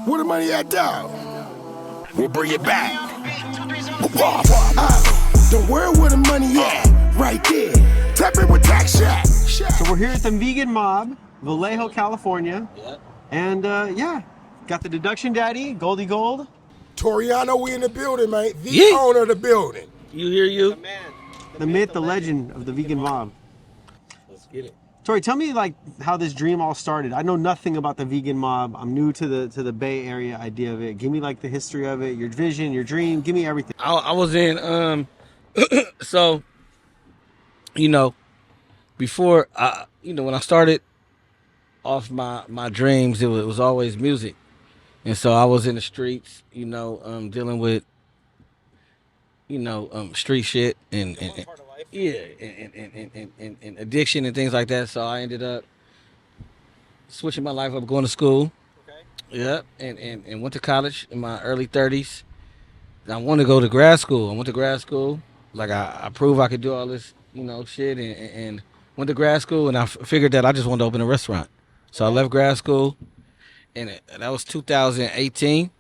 Where the money at, dog? We'll bring it back. Don't worry where the money at. Right there. Tap it with Tax Shack. So we're here at the Vegan Mob, Vallejo, California. Yep. And yeah, got the deduction daddy, Goldie Gold. Toriano, we in the building, man. The Yeah. owner of the building. You hear you? The myth, the legend of the Vegan Mob. Let's get it. Tori, tell me like how this dream all started. I know nothing about the Vegan Mob. I'm new to the Bay Area idea of it. Give me like the history of it, your vision, your dream. Give me everything. I was in so before when I started off my dreams, it was always music, and so I was in the streets, dealing with street shit and yeah, and addiction and things like that. So I ended up switching my life up, going to school. Okay. Yeah, and went to college in my early 30s. I wanted to go to grad school. I went to grad school. Like I proved I could do all this, shit, and went to grad school. And I figured that I just wanted to open a restaurant. So I left grad school, and that was 2018.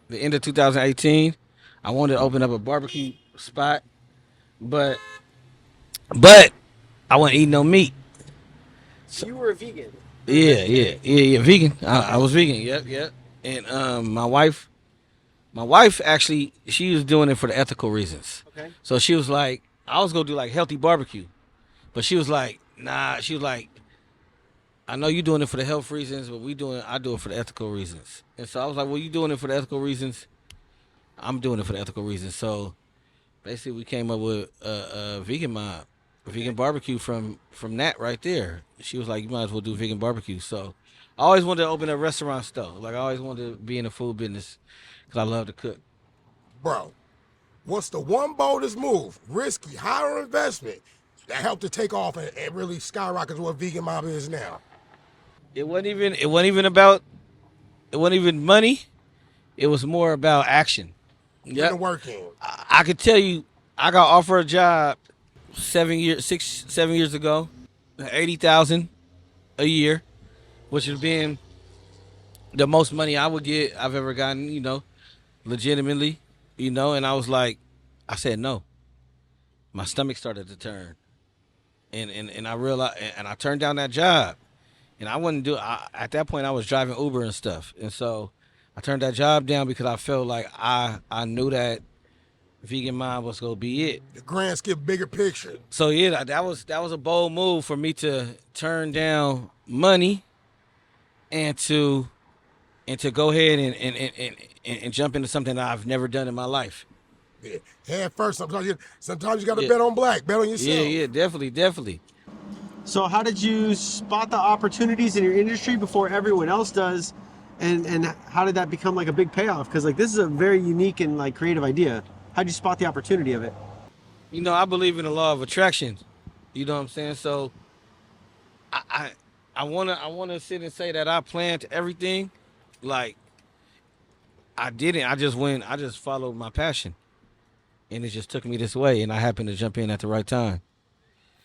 The end of 2018, I wanted to open up a barbecue spot, but I wasn't eating no meat. So you were a vegan. Yeah, vegan. I was vegan. Yep. And my wife actually, she was doing it for the ethical reasons. Okay. So she was like, I was gonna do like healthy barbecue, but she was like, nah. She was like, I know you doing it for the health reasons, but I do it for the ethical reasons. And so I was like, well, you doing it for the ethical reasons, I'm doing it for the ethical reasons. So basically, we came up with a vegan mob, a vegan barbecue from that right there. She was like, you might as well do vegan barbecue. So I always wanted to open a restaurant store. Like I always wanted to be in the food business because I love to cook. Bro, what's the one boldest move, risky, higher investment that helped to take off and really skyrocket to what Vegan Mob is now? It wasn't even money. It was more about action. Getting the work in. I could tell you, I got offered a job 7 years ago, 80,000 a year, which has been the most money I've ever gotten, legitimately, and I said no. My stomach started to turn, and I realized, and I turned down that job, and I wouldn't do it. At that point, I was driving Uber and stuff, and so I turned that job down because I felt like I knew that Vegan Mob was gonna be it. The grand scheme, bigger picture. So yeah, that was a bold move for me to turn down money and to go ahead and jump into something that I've never done in my life. Yeah. Head first. Sometimes you got to bet on black. Bet on yourself. Yeah, definitely. So how did you spot the opportunities in your industry before everyone else does? And how did that become like a big payoff? Because like this is a very unique and like creative idea. How'd you spot the opportunity of it? I believe in the law of attraction. You know what I'm saying? So I wanna sit and say that I planned everything. Like I didn't. I just followed my passion. And it just took me this way, and I happened to jump in at the right time.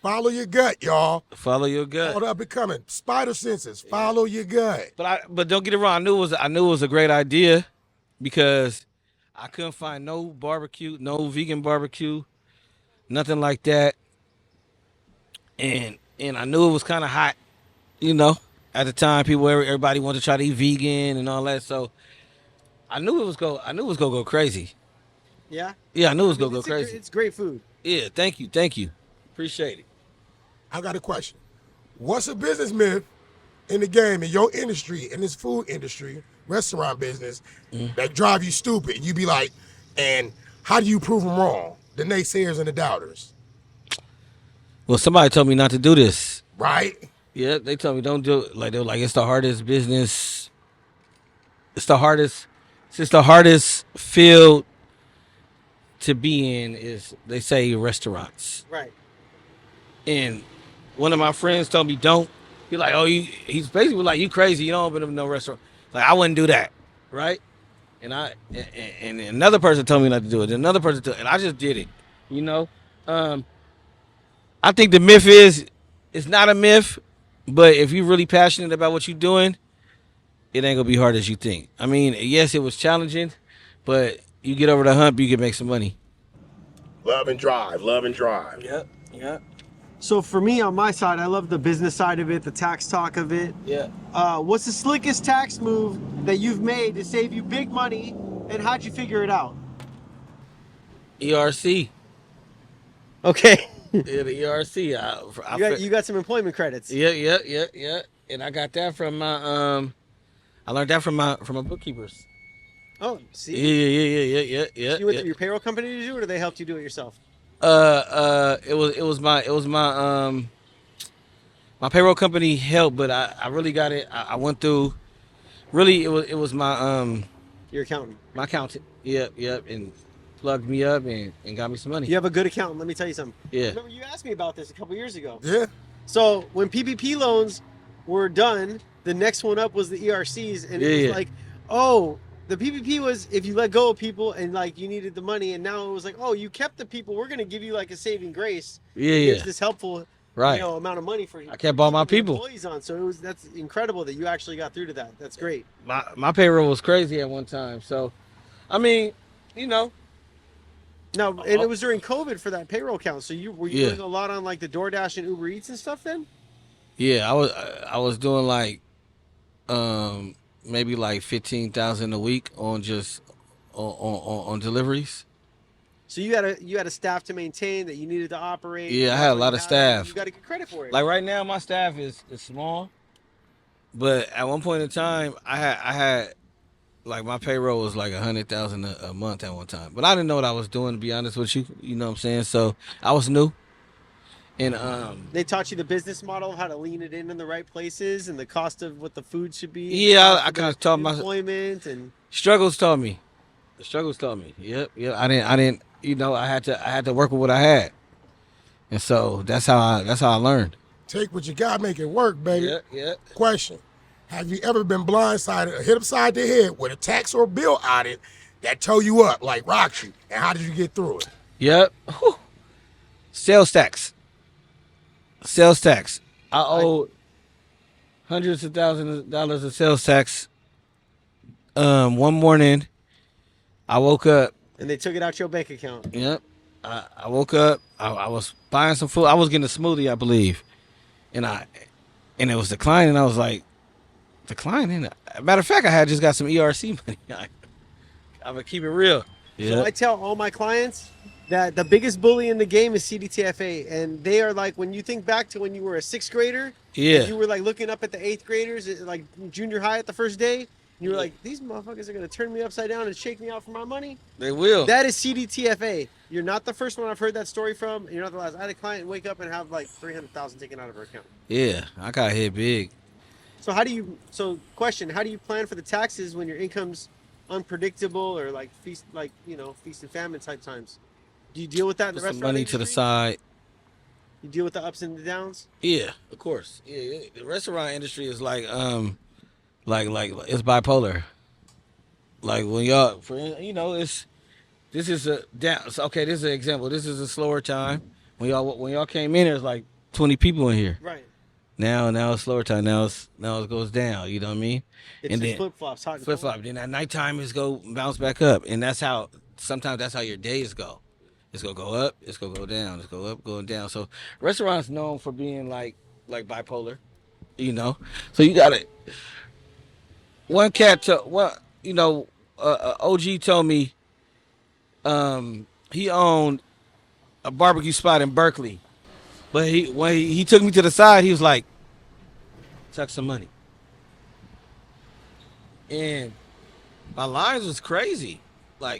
Follow your gut, y'all. Follow your gut. All that becoming spider senses. Follow your gut. But don't get it wrong. I knew it was a great idea because I couldn't find no barbecue, no vegan barbecue, nothing like that. And I knew it was kind of hot, at the time. Everybody wanted to try to eat vegan and all that. So I knew it was gonna go crazy. Yeah. Yeah, I knew it was gonna go crazy. It's great food. Yeah, thank you, appreciate it. I got a question. What's a business myth in the game, in your industry, in this food industry, restaurant business, that drive you stupid? You be like, and how do you prove them wrong? The naysayers and the doubters. Well, somebody told me not to do this. Right? Yeah, they told me don't do it. Like they were like, it's the hardest business. It's the hardest field to be in is, they say, restaurants. Right. And one of my friends told me don't. He's like, he's basically like, you crazy, you don't open up no restaurant. Like I wouldn't do that, right? And another person told me not to do it. Another person and I just did it. I think the myth is, it's not a myth, but if you're really passionate about what you're doing, it ain't gonna be hard as you think. I mean, yes, it was challenging, but you get over the hump, you can make some money. Love and drive, love and drive. Yep. Yep. So for me, on my side, I love the business side of it, the tax talk of it. Yeah. What's the slickest tax move that you've made to save you big money, and how'd you figure it out? ERC. Okay. Yeah, the ERC. You got some employment credits. Yeah. And I got that from my I learned that from my bookkeepers. Oh, see. Yeah. You went through your payroll company to do it, or they helped you do it yourself? It was my my payroll company helped, but I really got it. I went through. Really, it was my Your accountant. my accountant. Yep, and plugged me up and got me some money. You have a good accountant. Let me tell you something. Yeah. Remember, you asked me about this a couple years ago. Yeah. So when PPP loans were done, the next one up was the ERCs, and it was like, oh, the PPP was if you let go of people and like you needed the money, and now it was like, oh, you kept the people, we're gonna give you like a saving grace. Here's this helpful, Right. amount of money for you. I kept all my people. Employees on, so that's incredible that you actually got through to that. That's great. My payroll was crazy at one time. So, I mean, Now, and it was during COVID for that payroll count. So were you doing a lot on like the DoorDash and Uber Eats and stuff then? Yeah, I was doing like maybe like 15,000 a week on just on deliveries. So you had a staff to maintain that you needed to operate. Yeah, I had a lot of staff. You got to get credit for it. Like right now, my staff is small, but at one point in time, I had like my payroll was like 100,000 a month at one time. But I didn't know what I was doing, to be honest with you. You know what I'm saying? So I was new, and they taught you the business model of how to lean it in the right places and the cost of what the food should be. Yeah, I kind of taught myself. Employment and Struggles taught me. The struggles taught me. Yep. I didn't. I had to work with what I had, and so that's how I learned. Take what you got, make it work, baby. Yeah. Question: have you ever been blindsided or hit upside the head with a tax or bill audit that tore you up, like rocked you? And how did you get through it? Yep. Whew. Sales tax. I owed hundreds of thousands of dollars of sales tax. One morning, I woke up. and they took it out your bank account. Yep. I woke up. I was buying some food. I was getting a smoothie, I believe, and it was declining. I was like, declining. Matter of fact, I had just got some ERC money. I'm gonna keep it real. So I tell all my clients that the biggest bully in the game is CDTFA, and they are like, when you think back to when you were a sixth grader, and you were like looking up at the eighth graders, like junior high at the first day, and you were like, these motherfuckers are gonna turn me upside down and shake me out for my money. They will. That is CDTFA. You're not the first one I've heard that story from. And you're not the last. I had a client wake up and have like 300,000 taken out of her account. Yeah, I got hit big. So question, how do you plan for the taxes when your income's unpredictable or like feast and famine type times? Do you deal with that in the Put some restaurant money to the industry? side. You deal with the ups and the downs? Yeah, of course. Yeah. The restaurant industry is like it's bipolar. Like when y'all, this is a down. Okay, this is an example. This is a slower time. When y'all came in, there's like 20 people in here. Right. Now it's slower time. Now it goes down. You know what I mean? It's and just then flip flops, hot and flip flop. Then at nighttime it's go bounce back up, and sometimes that's how your days go. It's gonna go up. It's gonna go down. It's go up, going down. So restaurants known for being like bipolar. So you got it. One cat, OG told me, he owned a barbecue spot in Berkeley, but when he took me to the side, he was like, "Tuck some money," and my lines was crazy, So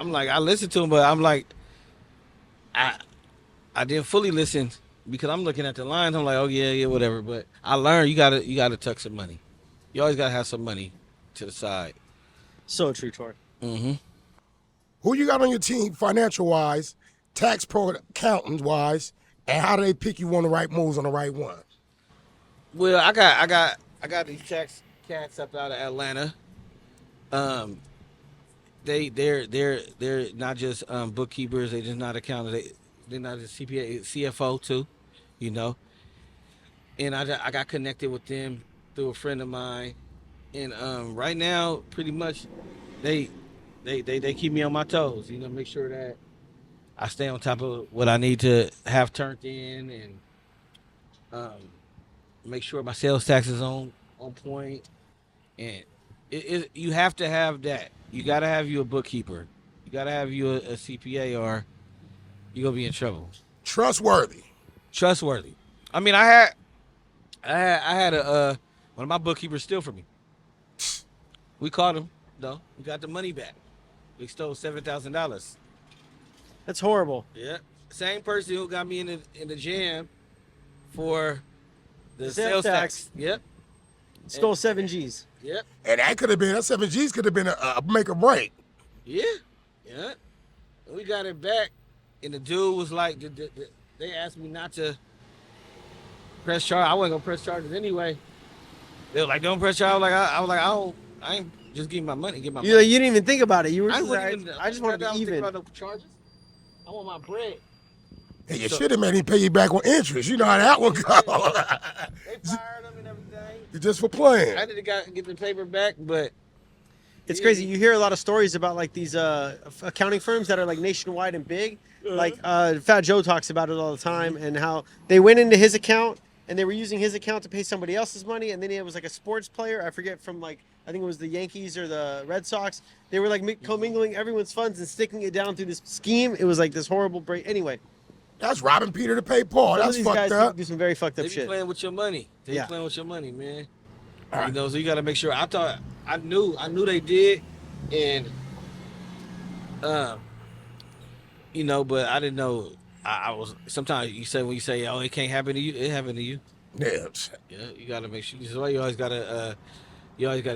I'm like, I listened to him, but I'm like, I didn't fully listen because I'm looking at the lines. I'm like, oh yeah, whatever. But I learned you gotta tuck some money. You always gotta have some money to the side. So true, Tor. Mm-hmm. Who you got on your team, financial wise, tax pro accountant wise, and how do they pick you on the right moves on the right one? Well, I got these tax cats up out of Atlanta. They're not just bookkeepers. They just not accountants. They're not just CPA, CFO too, And I got connected with them through a friend of mine, and right now, pretty much, they keep me on my toes. You know, make sure that I stay on top of what I need to have turned in, and make sure my sales tax is on point. And you have to have that. You got to have you a bookkeeper. You got to have you a CPA, or you're gonna be in trouble. Trustworthy. Trustworthy. I mean, I had a one of my bookkeepers steal from me. We caught him though. We got the money back. We stole $7,000. That's horrible. Yeah. Same person who got me in the jam for the Sales sales tax. Yep. Stole 7 G's. Yep. And that 7 G's could have been a make or break. Yeah. Yeah. And we got it back, and the dude was like, they asked me not to press charge. I wasn't gonna press charges anyway. They were like, "Don't press charge." I was like, I ain't just give my money. Give my money. You didn't even think about it. You were I just wouldn't like, even. I just want to be think even. about no charges. I want my bread. And you should have made him pay you back on interest. You know how that one goes. They fired him and everything. Just for playing. I did get the paper back, but It's crazy. You hear a lot of stories about like these accounting firms that are like nationwide and big. Like Fat Joe talks about it all the time, and how they went into his account and they were using his account to pay somebody else's money, and then it was like a sports player. I forget, from like, I think it was the Yankees or the Red Sox. They were like commingling everyone's funds and sticking it down through this scheme. It was like this horrible break. Anyway, That's robbing Peter to pay Paul. some of That's these fucked guys up. do some very fucked up they be shit. playing with your money. They Yeah. be playing with your money, man. All right. You know, so you got to make sure. I knew they did, and you know, but I didn't know. I was sometimes when you say, "Oh, it can't happen to you," it happened to you. Yeah. Yeah, you got to make sure. This is why you always gotta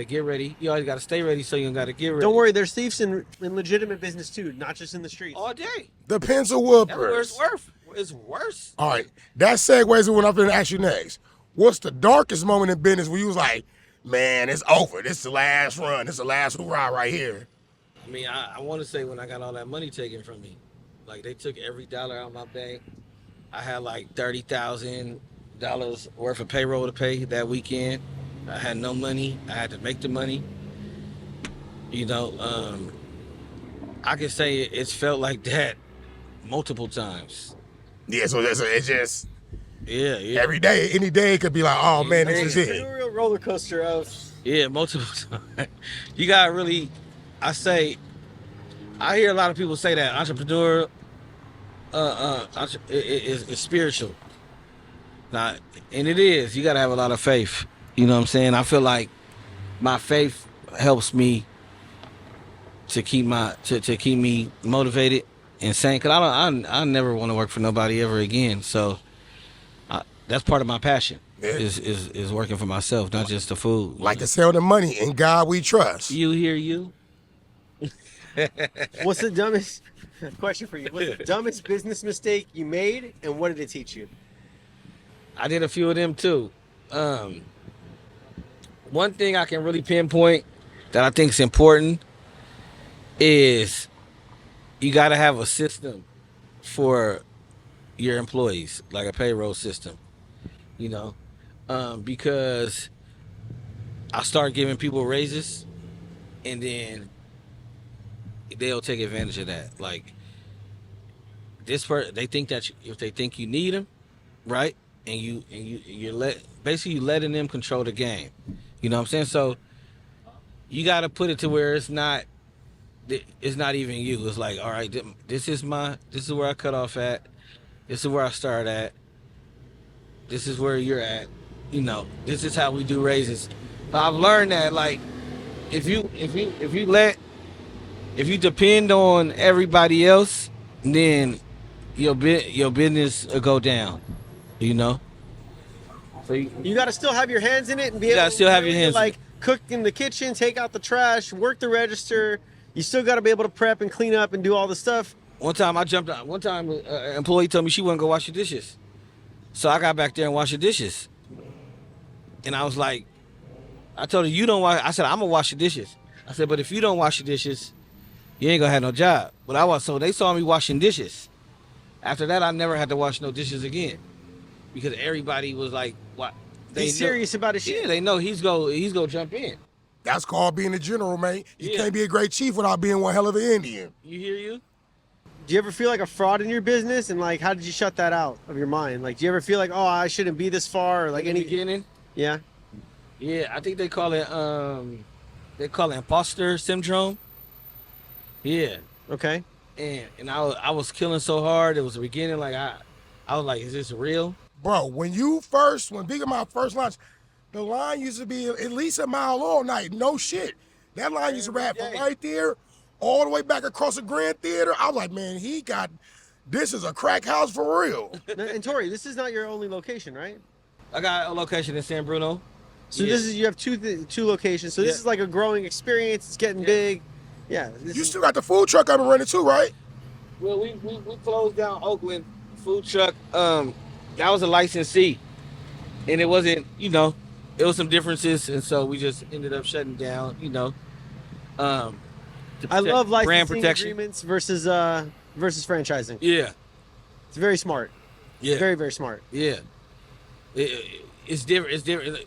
get ready. You always gotta stay ready, so you gotta get ready. Don't worry, there's thieves in legitimate business too, not just in the streets. all day. The pencil That's where whoopers. it's worth. It's worse. All right. That segues to what I'm going to ask you next. What's the darkest moment in business where you was like, man, it's over. This is the last run. This is the last hurrah right here. I mean, I want to say when I got all that money taken from me, like they took every dollar out of my bank. I had like $30,000 worth of payroll to pay that weekend. I had no money. I had to make the money. You know, I can say it's felt like that multiple times. Yeah, so it's just Yeah, yeah. every day, any day it could be like, oh man, this is It's it. a real roller coaster of. Yeah, multiple times. You gotta really, I hear a lot of people say that entrepreneur is spiritual. Not, and it is. You gotta have a lot of faith. You know what I'm saying? I feel like my faith helps me to keep me motivated and sane. Cause I never want to work for nobody ever again. So that's part of my passion. Yeah. Is working for myself, not just the food. Like to sell the money, in God we trust. You hear you? What's the dumbest question for you? What's the dumbest business mistake you made, and what did it teach you? I did a few of them too. One thing I can really pinpoint that I think is important is you got to have a system for your employees, like a payroll system, you know, because I start giving people raises, and then they'll take advantage of that. Like they think that if they think you need them, right, and you're letting them control the game. You know what I'm saying? So you got to put it to where it's not even you. It's like, all right, this is where I cut off at. This is where I start at. This is where you're at. You know, this is how we do raises. But I've learned that, like, if you depend on everybody else, then your business will go down. You know. So You got to still have your hands in it and be You able gotta still have your to, hands in like, cook in the kitchen, take out the trash, work the register. You still got to be able to prep and clean up and do all the stuff. One time an employee told me she wouldn't go wash the dishes. So I got back there and washed the dishes. And I was like, I told her, you don't wash. I said, I'm going to wash the dishes. I said, but if you don't wash the dishes, you ain't going to have no job. So they saw me washing dishes. After that, I never had to wash no dishes again. Because everybody was like, He's serious about his shit. Yeah, they know he's go jump in. That's called being a general, man. You Yeah. can't be a great chief without being one hell of an Indian. You hear you? Do you ever feel like a fraud in your business, and like how did you shut that out of your mind? Like, do you ever feel like, oh, I shouldn't be this far, or like In the any? beginning. Yeah. Yeah, I think they call it imposter syndrome. Yeah, Okay. and I was killing so hard. It was the beginning. Like I was like, is this real? Bro, when Big and my first launched, the line used to be at least a mile all night. No shit. That line used to wrap from right there all the way back across the Grand Theater. I was like, man, this is a crack house for real. And Tori, this is not your only location, right? I got a location in San Bruno. So Yeah. this is, you have two locations. So this Yeah. is like a growing experience. It's getting big. Yeah. You still got the food truck up and running too, right? Well, we closed down Oakland food truck. That was a licensee, and it wasn't. It was some differences, and so we just ended up shutting down. To I love protect brand licensing protection. agreements versus franchising. Yeah, It's very smart. yeah, Very, very smart. yeah. It's different. It's different.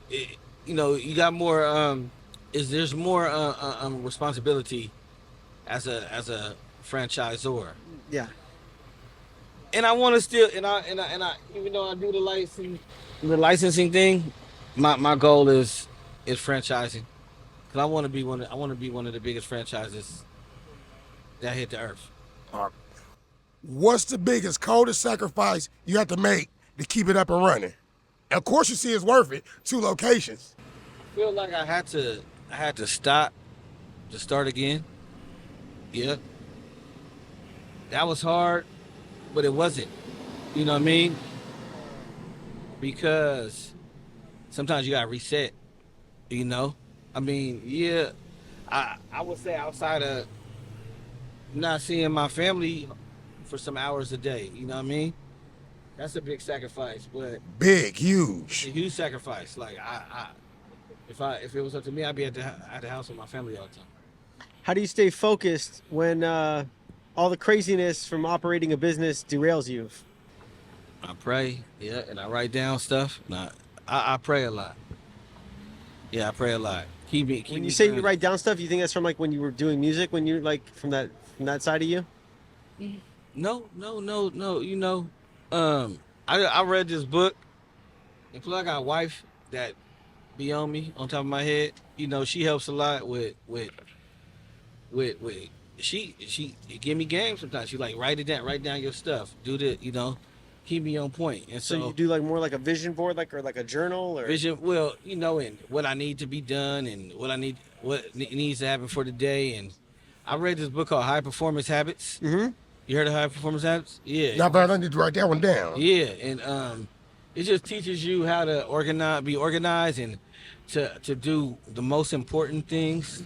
You got more. There's more responsibility as a franchisor. Yeah. And I want to still, and I, even though I do the licensing thing, my goal is franchising, because I want to be one of the biggest franchises that hit the earth. What's the biggest, coldest sacrifice you have to make to keep it up and running? Of course, you see it's worth it. 2 locations. I feel like I had to stop to start again. Yeah, that was hard, but it wasn't. You know what I mean? Because sometimes you gotta reset. I mean, yeah, I would say outside of not seeing my family for some hours a day, you know what I mean? That's a big sacrifice, but Big, it's a huge. huge sacrifice. Like if it was up to me, I'd be at the house with my family all the time. How do you stay focused when all the craziness from operating a business derails you? I pray, yeah, and I write down stuff. I pray a lot. Yeah, I pray a lot. When you say you write down stuff, you think that's from like when you were doing music, when you're like from that side of you? No. I read this book, and plus I got a wife that be on me on top of my head. She helps a lot with she give me game sometimes. She like write down your stuff, do the keep me on point. And So you do like more like a vision board, or like a journal, or vision, well, and what I need to be done, and what needs to happen for the day. And I read this book called High Performance Habits. Mm-hmm. You heard of High Performance Habits? Yeah. Now, but I need to write that one down. Yeah, and it just teaches you how to be organized, and to do the most important things.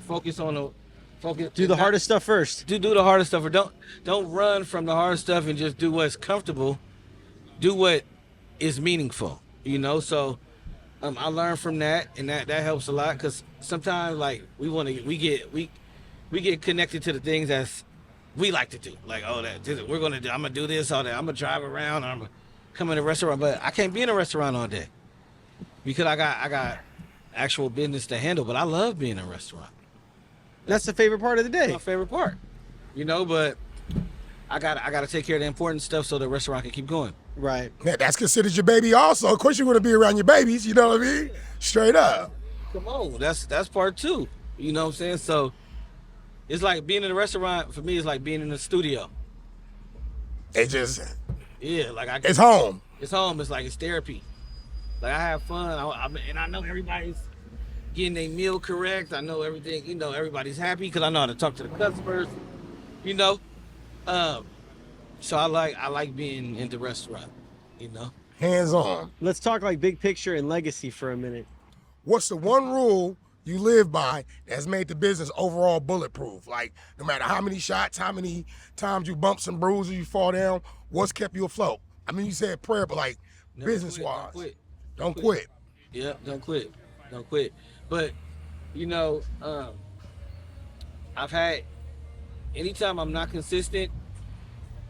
do the hardest stuff first. Do the hardest stuff, or don't run from the hard stuff and just do what's comfortable. Do what is meaningful. So I learned from that, and that helps a lot, because sometimes like we get connected to the things that's we like to do. Like, I'm gonna do this all day. I'm gonna drive around. I'm gonna come in a restaurant, but I can't be in a restaurant all day because I got actual business to handle. But I love being in a restaurant. That's the favorite part of the day. My favorite part, But I gotta take care of the important stuff so the restaurant can keep going. Right. Yeah, that's considered your baby also. Of course, you're going to be around your babies. You know what I mean? Straight up. Come on, that's part 2. You know what I'm saying? So it's like being in a restaurant for me is like being in a studio. It's It's home. It's home. It's like it's therapy. Like I have fun, and I know everybody's getting their meal correct. I know everything. Everybody's happy because I know how to talk to the customers. So I like being in the restaurant. Hands on. Let's talk like big picture and legacy for a minute. What's the one rule you live by that's made the business overall bulletproof? Like, no matter how many shots, how many times you bump some bruises, you fall down, what's kept you afloat? I mean, you said prayer, but like business-wise, don't quit. Yeah, don't quit. Don't quit. But, I've had, anytime I'm not consistent,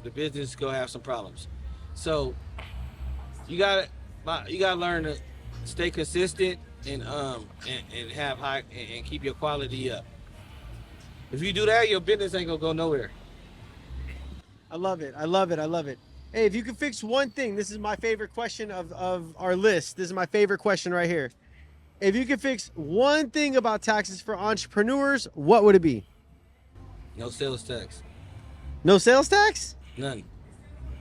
the business is gonna have some problems. So you gotta learn to stay consistent and have high and keep your quality up. If you do that, your business ain't gonna go nowhere. I love it. I love it. I love it. Hey, if you could fix one thing, this is my favorite question of our list. This is my favorite question right here. If you could fix one thing about taxes for entrepreneurs, what would it be? No sales tax. No sales tax? None.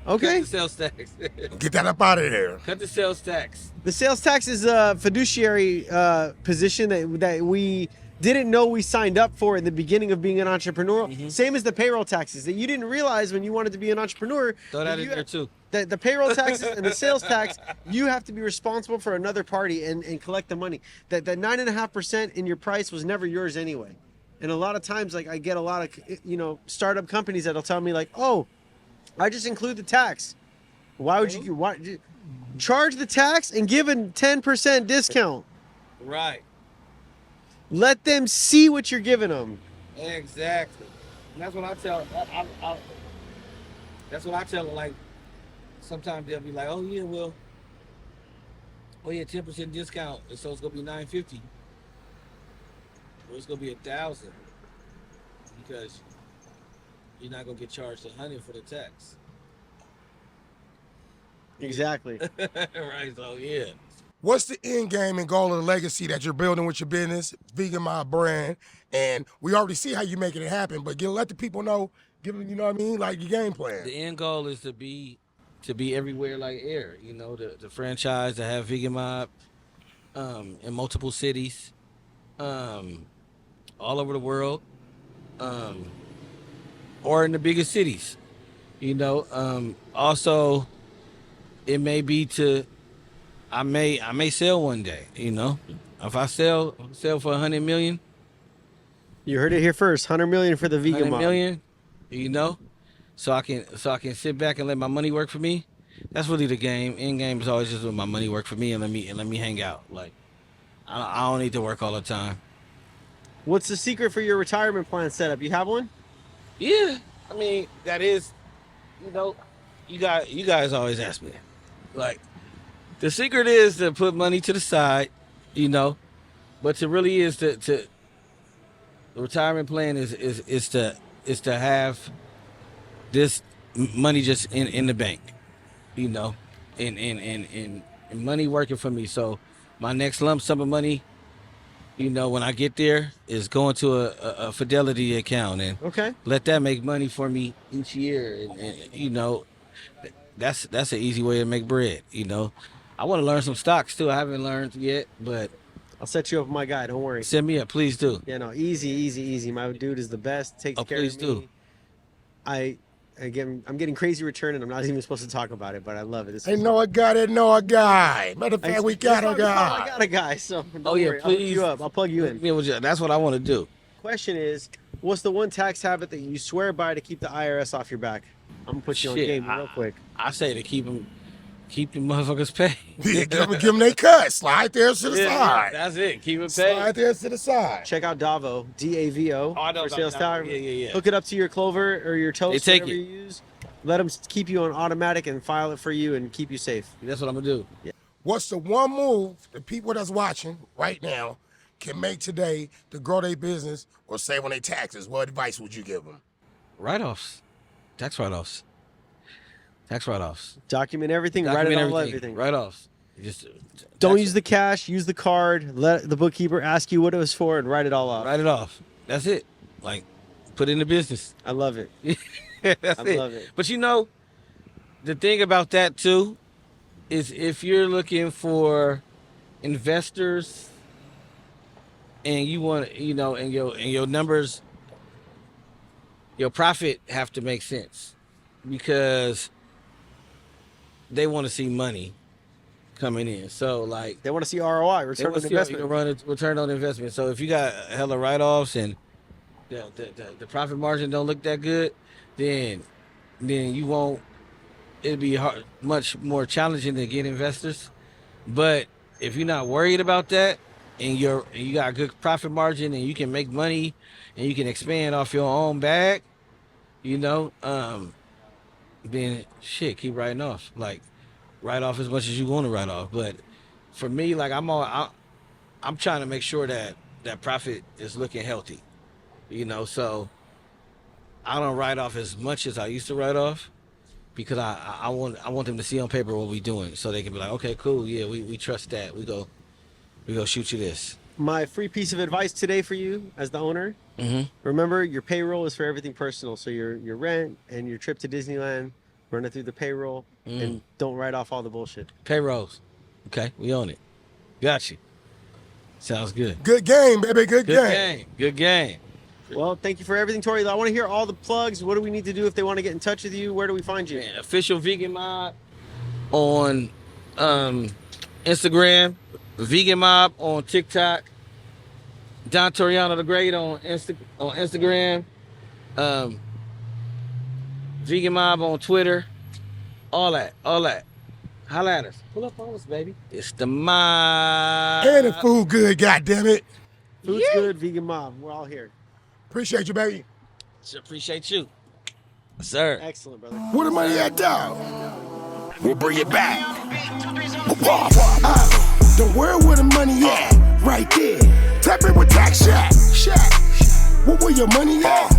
Okay. Cut the sales tax. Get that up out of there. Cut the sales tax. The sales tax is a fiduciary position that we didn't know we signed up for in the beginning of being an entrepreneur. Same as the payroll taxes that you didn't realize when you wanted to be an entrepreneur. Throw that in there too. The payroll taxes and the sales tax, you have to be responsible for another party and collect the money. That 9.5% in your price was never yours anyway. And a lot of times, like I get a lot of startup companies that'll tell me like, oh, I just include the tax. Why would you charge the tax and give a 10% discount? Right. Let them see what you're giving them. Exactly. And that's what I tell. That's what I tell them. Like sometimes they'll be like, "Oh yeah, well, 10% discount, and so it's gonna be $950. Or it's gonna be $1,000 because you're not gonna get charged $100 for the tax." Exactly. Right. So yeah. What's the end game and goal of the legacy that you're building with your business, Vegan My Brand? And we already see how you're making it happen, but let the people know, give them, you know what I mean, like your game plan. The end goal is to be everywhere like air. You know, the franchise to have Vegan Mob in multiple cities, all over the world, or in the biggest cities. You know, also it may be I may sell one day. You know, if I sell for 100 million. You heard it here first. 100 million for the vegan 100 mom. million, you know, so I can sit back and let my money work for me. That's really the game. End game is always just let my money work for me and let me hang out. Like I don't need to work all the time. What's the secret for your retirement plan setup? You have one? Yeah, I mean that is, you know, you guys always ask me, like the secret is to put money to the side, you know, but it really is to the retirement plan is to have this money just in the bank, you know, and money working for me. So my next lump sum of money, you know, when I get there, is going to a Fidelity account and Okay. let that make money for me each year. And you know, that's an easy way to make bread. You know, I want to learn some stocks too. I haven't learned yet, but I'll set you up with my guy. Don't worry. send me up, please do. Yeah, no, easy. My dude is the best. Takes care Please of me. do. I'm getting crazy return, and I'm not even supposed to talk about it, but I love it. They know a guy that know a guy. Matter of fact, we got a I guy. got a guy, so don't Oh yeah, worry. I'll hook please. you up. I'll plug you in. Yeah, that's what I want to do. Question is, what's the one tax habit that you swear by to keep the IRS off your back? I'm gonna put you on Shit, game real quick. I say to keep the motherfuckers paid. Yeah, give them their cut. Slide there to the side. That's it. Keep it Slide paid. there to the side. Check out Davo, DAVO, Oh, I know for sales Davo. tower. Yeah. Hook it up to your Clover or your Toast, They take whatever it. you use. Let them keep you on automatic and file it for you and keep you safe. That's what I'm gonna do. What's the one move the people that's watching right now can make today to grow their business or save on their taxes? What advice would you give them? Write-offs, tax write-offs, Document everything, Document write it all, everything. Write-offs. Just Don't use the cash, use the card. Let the bookkeeper ask you what it was for and write it all off. write it off. That's it. Like, put it in the business. I love it. That's I it. love it. But you know, the thing about that too is if you're looking for investors and you want, you know, and your numbers, your profit have to make sense because they want to see money coming in. So like They want to see ROI, they return want on to see you investment. run a return on investment. So if you got hella write-offs and the profit margin don't look that good, then you won't. It'll be hard, much more challenging to get investors. But if you're not worried about that, and you got a good profit margin, and you can make money, and you can expand off your own bag, you know, then shit, keep writing off. Like write off as much as you want to write off. But for me, like I'm trying to make sure that profit is looking healthy, you know. So I don't write off as much as I used to write off because I want them to see on paper what we're doing, so they can be like, okay, cool, yeah, we trust that. We go shoot you this. My free piece of advice today for you as the owner, remember your payroll is for everything personal. So your rent and your trip to Disneyland, run it through the payroll and don't write off all the bullshit. Payrolls. Okay, we own it. Got you. Sounds good. Good game, baby. Good game. Game. Good game. Well, thank you for everything, Tori. I want to hear all the plugs. What do we need to do if they want to get in touch with you? Where do we find you? Official Vegan Mob on Instagram, Vegan Mob on TikTok, Don Toriano the Great on Instagram, Vegan Mob on Twitter, all that. Holla at us. Pull up on us, baby. It's the mob. And the food good, goddammit. Food's good, Vegan Mob. We're all here. Appreciate you, baby. Appreciate you. Sir. Excellent, brother. Where the money at, dog? We'll bring it back. Don't worry where the money at. Right there. Tap it with Tax Shack. What where your money at?